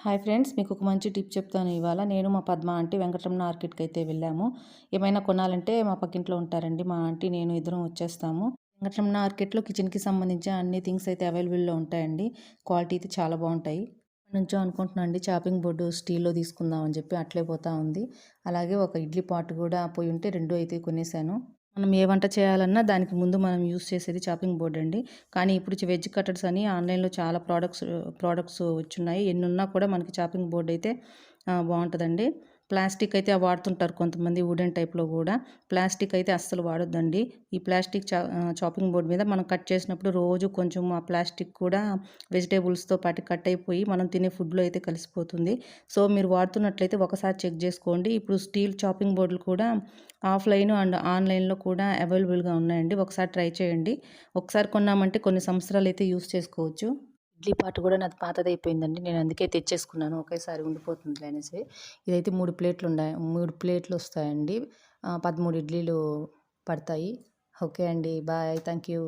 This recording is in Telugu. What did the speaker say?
హాయ్ ఫ్రెండ్స్, మీకు ఒక మంచి టిప్ చెప్తాను ఇవాళ. నేను మా పద్మ ఆంటీ వెంకటరమణ మార్కెట్‌కి అయితే వెళ్ళాము. ఏమైనా కొనాలంటే మా పక్కింట్లో ఉంటారండి మా ఆంటీ, నేను ఇద్దరం వచ్చేస్తాము. వెంకటరమణ మార్కెట్‌లో కిచెన్‌కి సంబంధించిన అన్ని థింగ్స్ అయితే అవైలబుల్‌లో ఉంటాయండి. క్వాలిటీ అయితే చాలా బాగుంటాయి. నుంచో అనుకుంటున్నా అండి చాపింగ్ బోర్డు స్టీల్‌లో తీసుకుందాం అని చెప్పి అట్లే పోతా ఉంది. అలాగే ఒక ఇడ్లీ పాట్ కూడా పోయి ఉంటే 2 అయితే కొనేసాను. మనం ఏ వంట చేయాలన్నా దానికి ముందు మనం యూజ్ చేసేది చాపింగ్ బోర్డ్ అండి. కానీ ఇప్పుడు వెజ్ కట్టర్స్ అని ఆన్‌లైన్‌లో చాలా ప్రోడక్ట్స్ వచ్చున్నాయి. ఎన్నున్నా కూడా మనకి చాపింగ్ బోర్డ్ అయితే బావుంటదండి. ప్లాస్టిక్ అయితే వాడుతుంటారు కొంతమంది, వుడెన్ టైప్‌లో గూడా. ప్లాస్టిక్ అయితే అస్సలు వాడొద్దండి. ఈ ప్లాస్టిక్ చాపింగ్ బోర్డ్ మీద మనం కట్ చేసినప్పుడు రోజు కొంచెం ఆ ప్లాస్టిక్ కూడా వెజిటేబుల్స్‌తో పాటు కట్ అయిపోయి మనం తినే ఫుడ్‌లో అయితే కలిసిపోతుంది. సో, మీరు వాడుతున్నట్లయితే ఒకసారి చెక్ జేసుకోండి. ఇప్పుడు స్టీల్ చాపింగ్ బోర్డులు కూడా ఆఫ్‌లైన్ అండ్ ఆన్‌లైన్‌లో కూడా అవైలబుల్‌గా ఉన్నాయండి. ఒకసారి ట్రై చేయండి. ఒకసారి కొన్నామంటే కొన్ని సంవత్సరాలైతే యూజ్ చేసుకోవచ్చు. ఇడ్లీ పాట్ కూడా నాది పాతదయిపోయిందండి. నేను అందుకే తెచ్చేసుకున్నాను. ఒకేసారి ఉండిపోతుందిలే అనేసి. ఇదైతే 3 ప్లేట్లొస్తాయండి. 13 ఇడ్లీలు పడతాయి. ఓకే అండి. బాయ్. Thank you.